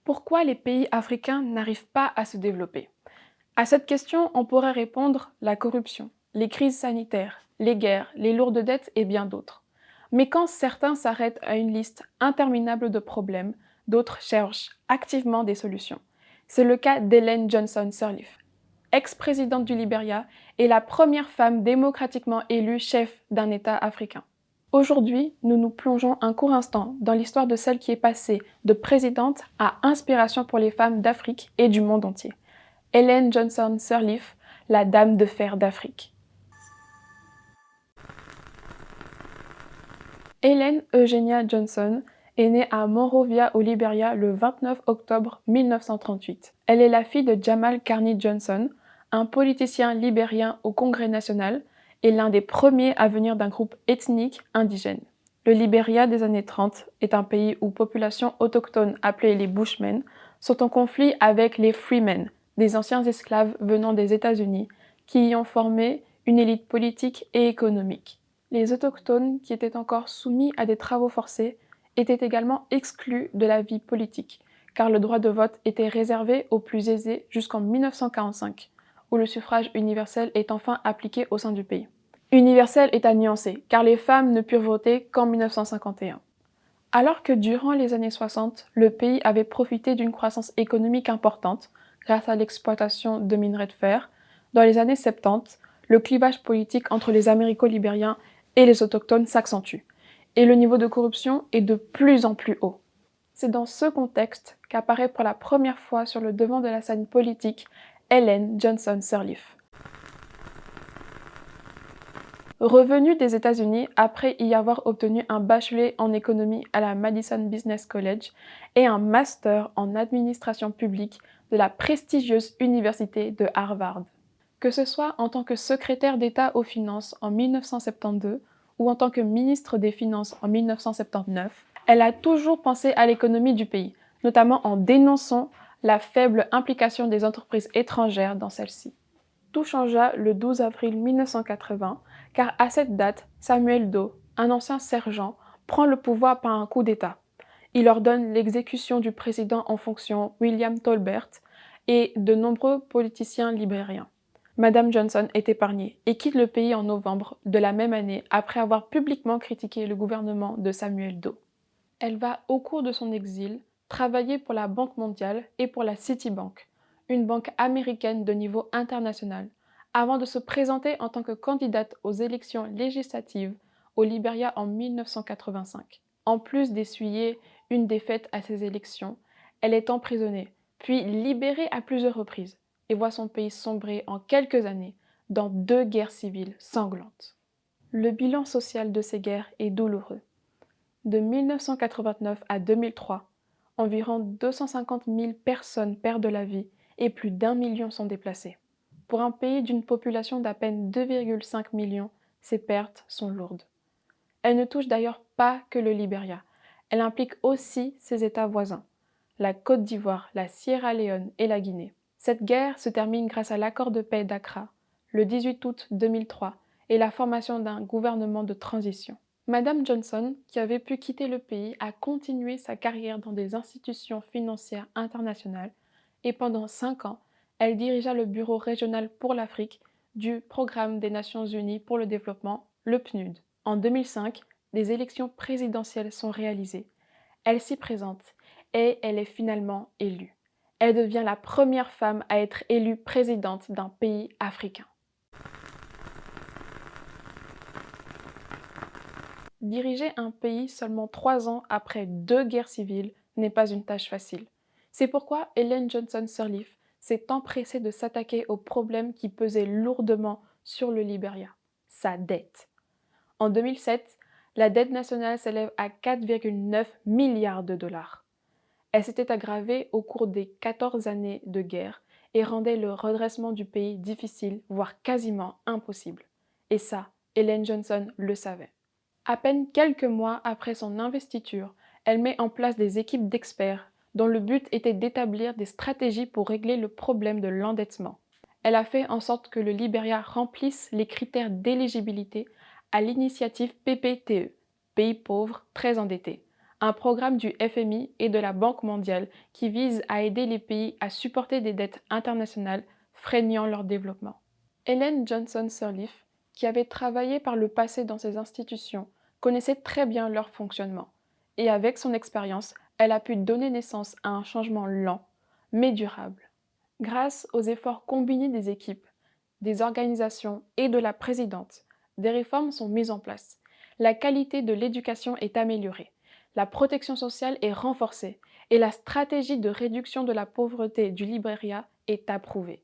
Pourquoi les pays africains n'arrivent pas à se développer? À cette question, on pourrait répondre la corruption, les crises sanitaires, les guerres, les lourdes dettes et bien d'autres. Mais quand certains s'arrêtent à une liste interminable de problèmes, d'autres cherchent activement des solutions. C'est le cas d'Ellen Johnson Sirleaf, ex-présidente du Libéria et la première femme démocratiquement élue chef d'un État africain. Aujourd'hui, nous nous plongeons un court instant dans l'histoire de celle qui est passée de présidente à inspiration pour les femmes d'Afrique et du monde entier. Ellen Johnson Sirleaf, la Dame de fer d'Afrique. Ellen Eugenia Johnson est née à Monrovia au Libéria le 29 octobre 1938. Elle est la fille de Jamal Carney Johnson, un politicien libérien au Congrès national et l'un des premiers à venir d'un groupe ethnique indigène. Le Libéria des années 30 est un pays où populations autochtones appelées les Bushmen sont en conflit avec les Freemen, des anciens esclaves venant des États-Unis, qui y ont formé une élite politique et économique. Les autochtones, qui étaient encore soumis à des travaux forcés, étaient également exclus de la vie politique, car le droit de vote était réservé aux plus aisés jusqu'en 1945, où le suffrage universel est enfin appliqué au sein du pays. Universel est à nuancer, car les femmes ne purent voter qu'en 1951. Alors que durant les années 60, le pays avait profité d'une croissance économique importante grâce à l'exploitation de minerais de fer, dans les années 70, le clivage politique entre les Américo-libériens et les autochtones s'accentue, et le niveau de corruption est de plus en plus haut. C'est dans ce contexte qu'apparaît pour la première fois sur le devant de la scène politique Ellen Johnson Sirleaf. Revenue des États-Unis après y avoir obtenu un bachelor en économie à la Madison Business College et un master en administration publique de la prestigieuse université de Harvard. Que ce soit en tant que secrétaire d'État aux finances en 1972 ou en tant que ministre des Finances en 1979, elle a toujours pensé à l'économie du pays, notamment en dénonçant la faible implication des entreprises étrangères dans celle-ci. Tout changea le 12 avril 1980, car à cette date, Samuel Doe, un ancien sergent, prend le pouvoir par un coup d'État. Il ordonne l'exécution du président en fonction William Tolbert et de nombreux politiciens libériens. Madame Johnson est épargnée et quitte le pays en novembre de la même année après avoir publiquement critiqué le gouvernement de Samuel Doe. Elle va, au cours de son exil, travailler pour la Banque mondiale et pour la Citibank, une banque américaine de niveau international, avant de se présenter en tant que candidate aux élections législatives au Libéria en 1985. En plus d'essuyer une défaite à ces élections, elle est emprisonnée, puis libérée à plusieurs reprises, et voit son pays sombrer en quelques années dans 2 guerres civiles sanglantes. Le bilan social de ces guerres est douloureux. De 1989 à 2003, environ 250 000 personnes perdent la vie et plus d'1 million sont déplacées. Pour un pays d'une population d'à peine 2,5 millions, ces pertes sont lourdes. Elles ne touchent d'ailleurs pas que le Libéria, elles impliquent aussi ses États voisins, la Côte d'Ivoire, la Sierra Leone et la Guinée. Cette guerre se termine grâce à l'accord de paix d'Accra, le 18 août 2003, et la formation d'un gouvernement de transition. Madame Johnson, qui avait pu quitter le pays, a continué sa carrière dans des institutions financières internationales et pendant 5 ans, elle dirigea le Bureau régional pour l'Afrique du Programme des Nations Unies pour le développement, le PNUD. En 2005, des élections présidentielles sont réalisées. Elle s'y présente et elle est finalement élue. Elle devient la première femme à être élue présidente d'un pays africain. Diriger un pays seulement 3 ans après 2 guerres civiles n'est pas une tâche facile. C'est pourquoi Ellen Johnson Sirleaf s'est empressée de s'attaquer au problème qui pesait lourdement sur le Libéria, sa dette. En 2007, la dette nationale s'élève à 4,9 milliards de dollars. Elle s'était aggravée au cours des 14 années de guerre et rendait le redressement du pays difficile, voire quasiment impossible. Et ça, Ellen Johnson le savait. À peine quelques mois après son investiture, elle met en place des équipes d'experts dont le but était d'établir des stratégies pour régler le problème de l'endettement. Elle a fait en sorte que le Libéria remplisse les critères d'éligibilité à l'initiative PPTE, Pays pauvres très endettés, un programme du FMI et de la Banque mondiale qui vise à aider les pays à supporter des dettes internationales freinant leur développement. Ellen Johnson Sirleaf, qui avait travaillé par le passé dans ces institutions, connaissait très bien leur fonctionnement. Et avec son expérience, elle a pu donner naissance à un changement lent, mais durable. Grâce aux efforts combinés des équipes, des organisations et de la présidente, des réformes sont mises en place. La qualité de l'éducation est améliorée, la protection sociale est renforcée et la stratégie de réduction de la pauvreté du Libéria est approuvée.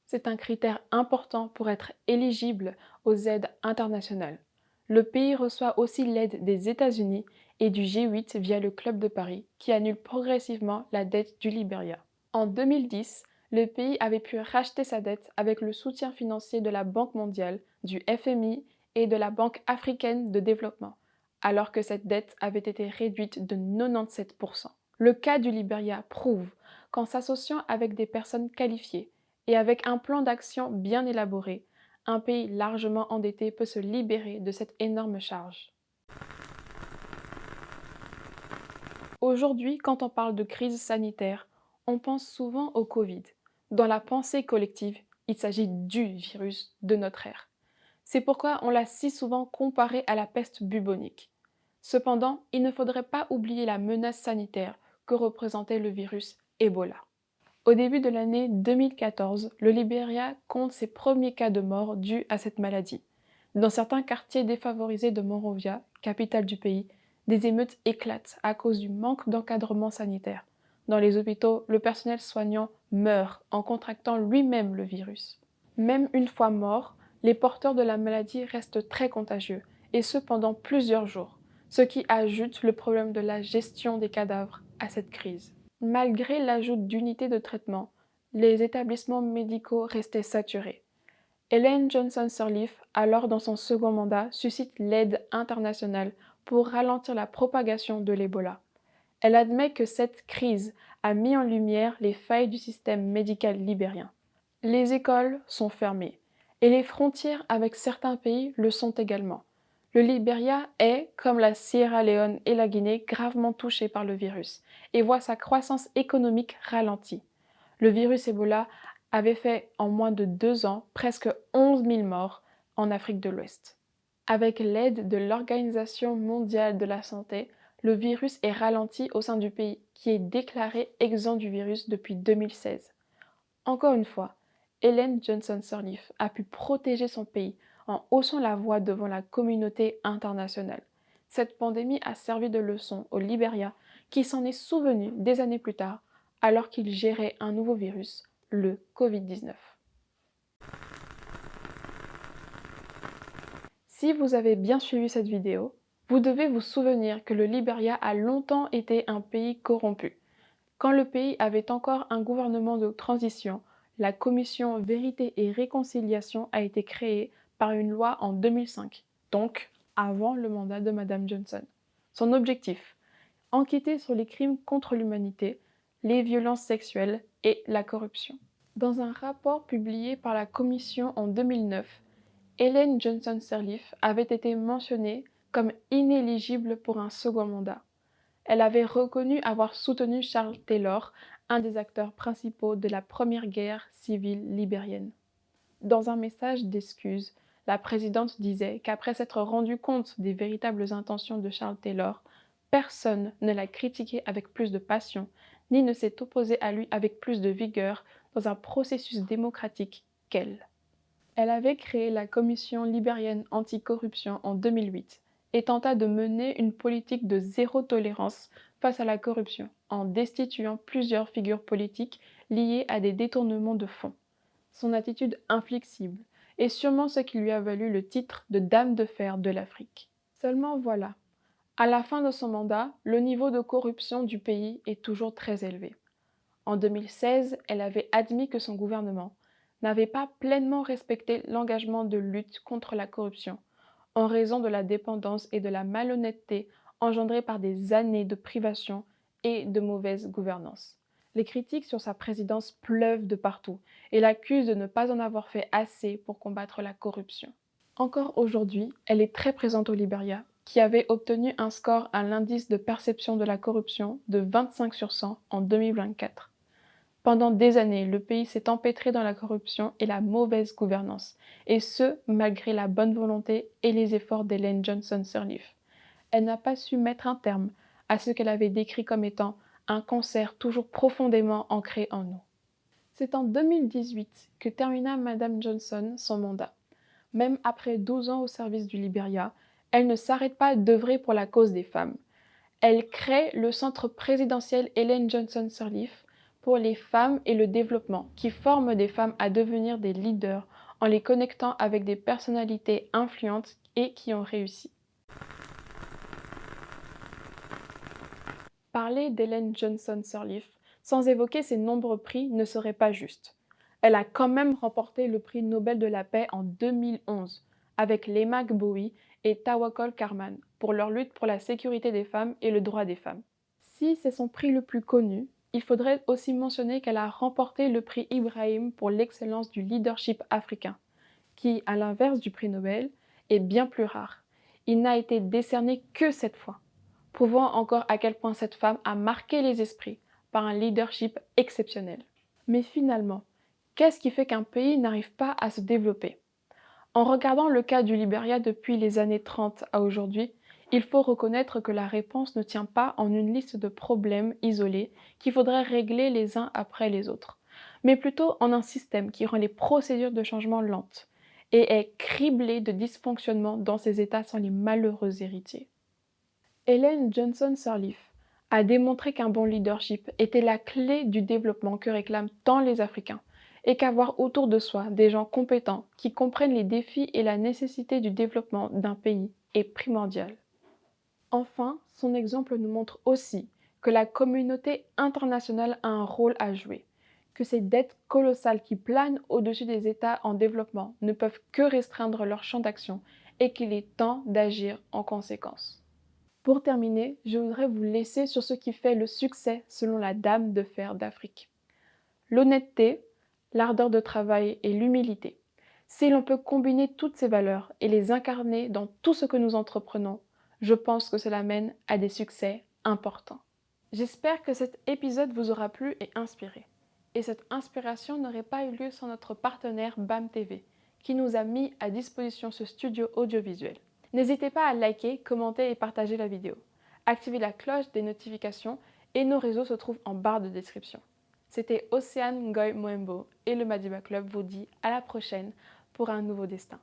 C'est un critère important pour être éligible aux aides internationales. Le pays reçoit aussi l'aide des États-Unis et du G8 via le Club de Paris, qui annule progressivement la dette du Libéria. En 2010, le pays avait pu racheter sa dette avec le soutien financier de la Banque mondiale, du FMI et de la Banque africaine de développement, alors que cette dette avait été réduite de 97%. Le cas du Libéria prouve qu'en s'associant avec des personnes qualifiées, et avec un plan d'action bien élaboré, un pays largement endetté peut se libérer de cette énorme charge. Aujourd'hui, quand on parle de crise sanitaire, on pense souvent au Covid. Dans la pensée collective, il s'agit du virus de notre ère. C'est pourquoi on l'a si souvent comparé à la peste bubonique. Cependant, il ne faudrait pas oublier la menace sanitaire que représentait le virus Ebola. Au début de l'année 2014, le Libéria compte ses premiers cas de mort dus à cette maladie. Dans certains quartiers défavorisés de Monrovia, capitale du pays, des émeutes éclatent à cause du manque d'encadrement sanitaire. Dans les hôpitaux, le personnel soignant meurt en contractant lui-même le virus. Même une fois morts, les porteurs de la maladie restent très contagieux, et ce pendant plusieurs jours, ce qui ajoute le problème de la gestion des cadavres à cette crise. Malgré l'ajout d'unités de traitement, les établissements médicaux restaient saturés. Ellen Johnson Sirleaf, alors dans son second mandat, suscite l'aide internationale pour ralentir la propagation de l'Ebola. Elle admet que cette crise a mis en lumière les failles du système médical libérien. Les écoles sont fermées et les frontières avec certains pays le sont également. Le Libéria est, comme la Sierra Leone et la Guinée, gravement touché par le virus et voit sa croissance économique ralentie. Le virus Ebola avait fait en moins de 2 ans presque 11 000 morts en Afrique de l'Ouest. Avec l'aide de l'Organisation mondiale de la santé, le virus est ralenti au sein du pays, qui est déclaré exempt du virus depuis 2016. Encore une fois, Ellen Johnson Sirleaf a pu protéger son pays en haussant la voix devant la communauté internationale. Cette pandémie a servi de leçon au Libéria, qui s'en est souvenu des années plus tard, alors qu'il gérait un nouveau virus, le Covid-19. Si vous avez bien suivi cette vidéo, vous devez vous souvenir que le Libéria a longtemps été un pays corrompu. Quand le pays avait encore un gouvernement de transition, la commission Vérité et Réconciliation a été créée par une loi en 2005, donc avant le mandat de Madame Johnson. Son objectif, enquêter sur les crimes contre l'humanité, les violences sexuelles et la corruption. Dans un rapport publié par la commission en 2009, Ellen Johnson Sirleaf avait été mentionnée comme inéligible pour un second mandat. Elle avait reconnu avoir soutenu Charles Taylor, un des acteurs principaux de la première guerre civile libérienne. Dans un message d'excuse, la présidente disait qu'après s'être rendue compte des véritables intentions de Charles Taylor, personne ne l'a critiqué avec plus de passion, ni ne s'est opposé à lui avec plus de vigueur dans un processus démocratique qu'elle. Elle avait créé la Commission libérienne anticorruption en 2008 et tenta de mener une politique de zéro tolérance face à la corruption, en destituant plusieurs figures politiques liées à des détournements de fonds. Son attitude inflexible est sûrement ce qui lui a valu le titre de Dame de fer de l'Afrique. Seulement voilà, à la fin de son mandat, le niveau de corruption du pays est toujours très élevé. En 2016, elle avait admis que son gouvernement n'avait pas pleinement respecté l'engagement de lutte contre la corruption, en raison de la dépendance et de la malhonnêteté engendrées par des années de privation et de mauvaise gouvernance. Les critiques sur sa présidence pleuvent de partout et l'accusent de ne pas en avoir fait assez pour combattre la corruption. Encore aujourd'hui, elle est très présente au Libéria qui avait obtenu un score à l'indice de perception de la corruption de 25 sur 100 en 2024. Pendant des années, le pays s'est empêtré dans la corruption et la mauvaise gouvernance, et ce, malgré la bonne volonté et les efforts d'Ellen Johnson Sirleaf. Elle n'a pas su mettre un terme à ce qu'elle avait décrit comme étant un cancer toujours profondément ancré en nous. C'est en 2018 que termina Madame Johnson son mandat. Même après 12 ans au service du Libéria, elle ne s'arrête pas d'œuvrer pour la cause des femmes. Elle crée le Centre présidentiel Ellen Johnson Sirleaf pour les femmes et le développement, qui forme des femmes à devenir des leaders en les connectant avec des personnalités influentes et qui ont réussi. Parler d'Ellen Johnson Sirleaf sans évoquer ses nombreux prix ne serait pas juste. Elle a quand même remporté le prix Nobel de la paix en 2011 avec Lema Gbowee et Tawakkol Karman pour leur lutte pour la sécurité des femmes et le droit des femmes. Si c'est son prix le plus connu, il faudrait aussi mentionner qu'elle a remporté le prix Ibrahim pour l'excellence du leadership africain, qui, à l'inverse du prix Nobel, est bien plus rare. Il n'a été décerné que 7 fois, prouvant encore à quel point cette femme a marqué les esprits par un leadership exceptionnel. Mais finalement, qu'est-ce qui fait qu'un pays n'arrive pas à se développer? En regardant le cas du Libéria depuis les années 30 à aujourd'hui, il faut reconnaître que la réponse ne tient pas en une liste de problèmes isolés qu'il faudrait régler les uns après les autres, mais plutôt en un système qui rend les procédures de changement lentes et est criblé de dysfonctionnements dans ces États sans les malheureux héritiers. Ellen Johnson Sirleaf a démontré qu'un bon leadership était la clé du développement que réclament tant les Africains, et qu'avoir autour de soi des gens compétents qui comprennent les défis et la nécessité du développement d'un pays est primordial. Enfin, son exemple nous montre aussi que la communauté internationale a un rôle à jouer, que ces dettes colossales qui planent au-dessus des États en développement ne peuvent que restreindre leur champ d'action et qu'il est temps d'agir en conséquence. Pour terminer, je voudrais vous laisser sur ce qui fait le succès selon la Dame de fer d'Afrique. L'honnêteté, l'ardeur de travail et l'humilité. Si l'on peut combiner toutes ces valeurs et les incarner dans tout ce que nous entreprenons, je pense que cela mène à des succès importants. J'espère que cet épisode vous aura plu et inspiré. Et cette inspiration n'aurait pas eu lieu sans notre partenaire BAM TV, qui nous a mis à disposition ce studio audiovisuel. N'hésitez pas à liker, commenter et partager la vidéo. Activez la cloche des notifications et nos réseaux se trouvent en barre de description. C'était Océane Ngoy Moembo et le Madiba Club vous dit à la prochaine pour un nouveau destin.